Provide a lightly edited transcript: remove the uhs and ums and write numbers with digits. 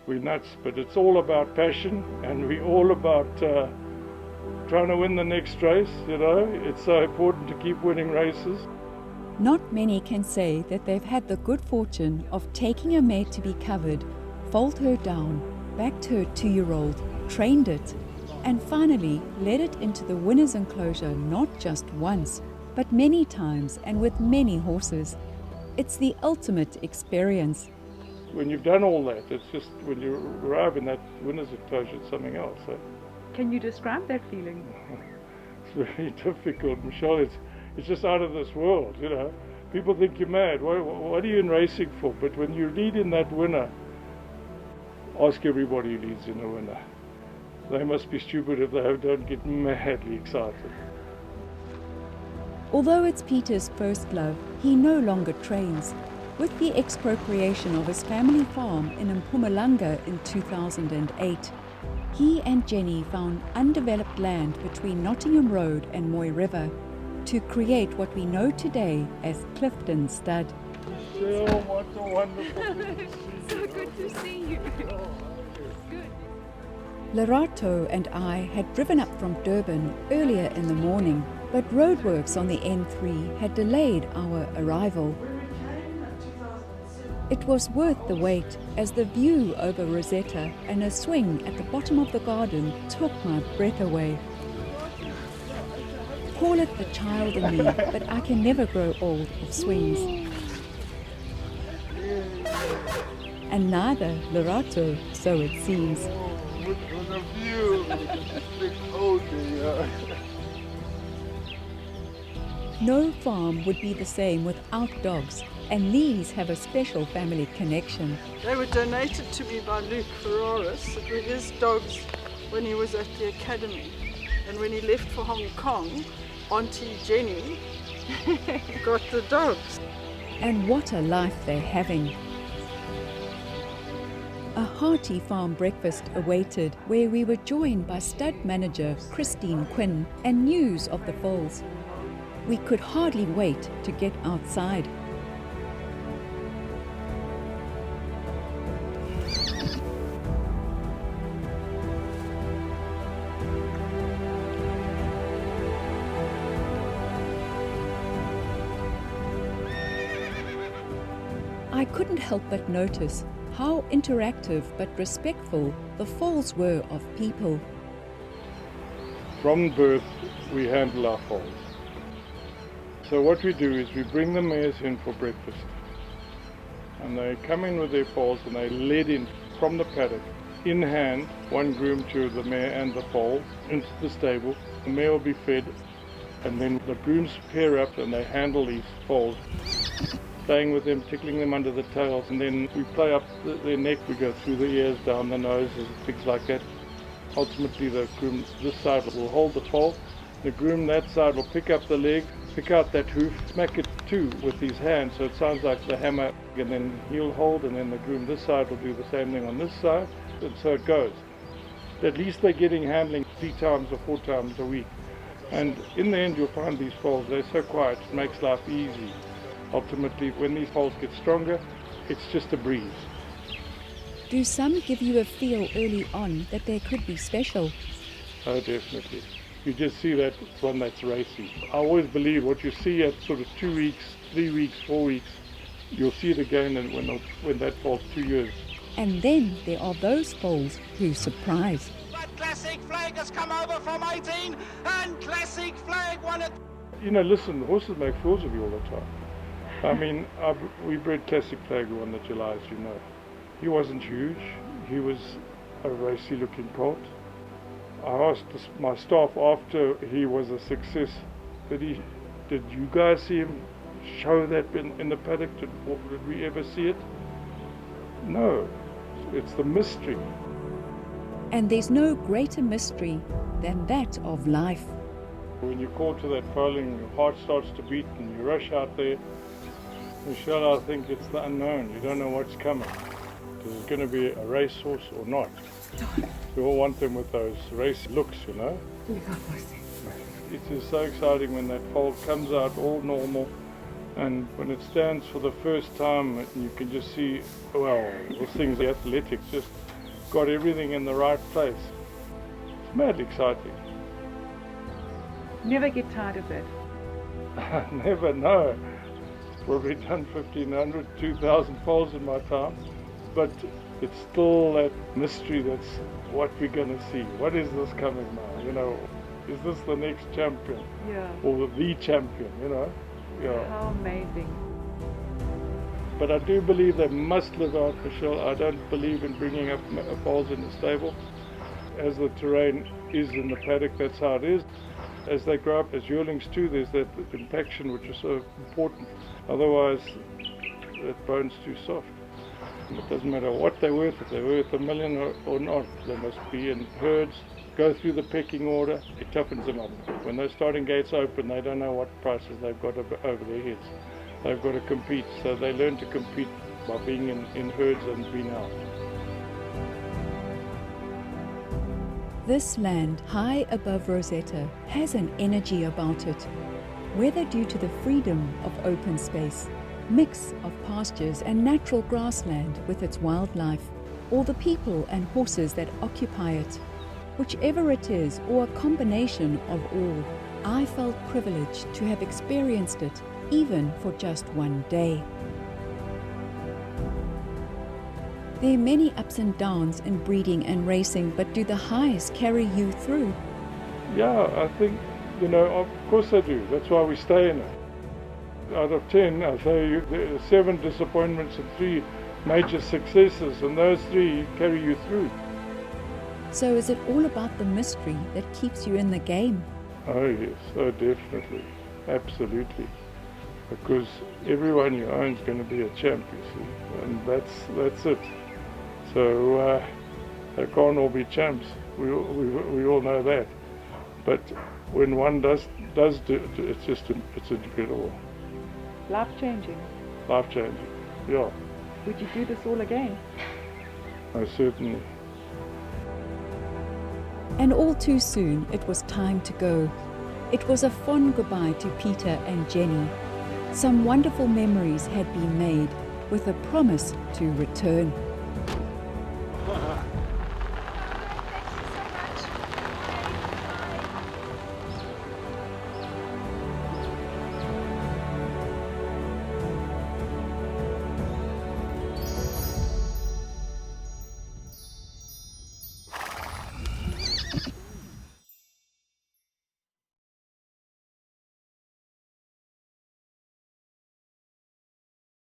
we're nuts, but it's all about passion, and we're all about trying to win the next race, you know. It's so important to keep winning races. Not many can say that they've had the good fortune of taking a mare to be covered, foaled her down, backed her 2-year-old, trained it, and finally led it into the winner's enclosure not just once, but many times and with many horses. It's the ultimate experience. When you've done all that, it's just when you arrive in that winner's enclosure, it's something else. Can you describe that feeling? It's very difficult, Michele. It's just out of this world, you know. People think you're mad. What are you in racing for? But when you lead in that winner, ask everybody who leads in a winner. They must be stupid if they don't get madly excited. Although it's Peter's first love, he no longer trains. With the expropriation of his family farm in Mpumalanga in 2008, he and Jenny found undeveloped land between Nottingham Road and Moy River to create what we know today as Clifton Stud. Michele, what a wonderful thing to see. So good to see you. Good. Lerato and I had driven up from Durban earlier in the morning, but roadworks on the N3 had delayed our arrival. It was worth the wait, as the view over Rosetta and a swing at the bottom of the garden took my breath away. Call it the child in me, but I can never grow old of swings. And neither Lerato, so it seems. What a view! No farm would be the same without dogs, and these have a special family connection. They were donated to me by Luke Ferraris. It were his dogs when he was at the academy. And when he left for Hong Kong, Auntie Jenny got the dogs. And what a life they're having. A hearty farm breakfast awaited, where we were joined by stud manager Christine Quinn and news of the foals. We could hardly wait to get outside. I couldn't help but notice how interactive but respectful the foals were of people. From birth, we handle our foals. So what we do is we bring the mares in for breakfast. And they come in with their foals and they're led in from the paddock, in hand, one groom to the mare and the foal, into the stable. The mare will be fed, and then the grooms pair up and they handle these foals, playing with them, tickling them under the tails, and then we play up their neck. We go through the ears, down the nose, and things like that. Ultimately, the groom this side will hold the foal. The groom that side will pick up the leg, pick out that hoof, smack it too with his hand, so it sounds like the hammer, and then he'll hold, and then the groom this side will do the same thing on this side, and so it goes. At least they're getting handling 3 times or 4 times a week. And in the end, you'll find these foals, they're so quiet, it makes life easy. Ultimately, when these foals get stronger, it's just a breeze. Do some give you a feel early on that they could be special? Oh, definitely. You just see that one that's racy. I always believe what you see at sort of 2 weeks, 3 weeks, 4 weeks, you'll see it again when that foal's 2 years. And then there are those foals who surprise. But Classic Flag has come over from 18, and Classic Flag won it. You know, listen, horses make fools of you all the time. I mean, we bred Classic Flag who won the July, as you know. He wasn't huge. He was a racy looking colt. I asked my staff after he was a success, did you guys see him show that in the paddock? Did we ever see it? No, it's the mystery. And there's no greater mystery than that of life. When you call to that foaling, your heart starts to beat and you rush out there. Michele, I think it's the unknown. You don't know what's coming. Is it going to be a racehorse or not? We all want them with those race looks, you know. It is so exciting when that foal comes out all normal, and when it stands for the first time, you can just see, well, this thing's athletic, just got everything in the right place. It's madly exciting. Never get tired of that. Never know. Probably done 1,500, 2,000 foals in my time, but it's still that mystery that's what we're going to see. What is this coming now? You know, is this the next champion? Yeah. Or the champion, you know? Yeah. How amazing. But I do believe they must live out, Michele. I don't believe in bringing up foals in the stable. As the terrain is in the paddock, that's how it is. As they grow up as yearlings too, there's that impaction which is so important. Otherwise, that bone's too soft. It doesn't matter what they're worth, if they're worth $1 million or not. They must be in herds, go through the pecking order. It toughens them up. When those starting gates open, they don't know what prices they've got over their heads. They've got to compete, so they learn to compete by being in herds and being out. This land, high above Rosetta, has an energy about it, whether due to the freedom of open space, mix of pastures and natural grassland with its wildlife, or the people and horses that occupy it. Whichever it is, or a combination of all, I felt privileged to have experienced it, even for just one day. There are many ups and downs in breeding and racing, but do the highs carry you through? Yeah, I think, you know, of course they do. That's why we stay in it. Out of 10, I say there are 7 disappointments and 3 major successes, and those 3 carry you through. So is it all about the mystery that keeps you in the game? Oh yes, oh definitely, absolutely. Because everyone you own is going to be a champ, you see, and that's it. So they can't all be champs. We all know that. But when one does do it, it's incredible. Life-changing. Life-changing, yeah. Would you do this all again? Oh, certainly. And all too soon, it was time to go. It was a fond goodbye to Peter and Jenny. Some wonderful memories had been made, with a promise to return.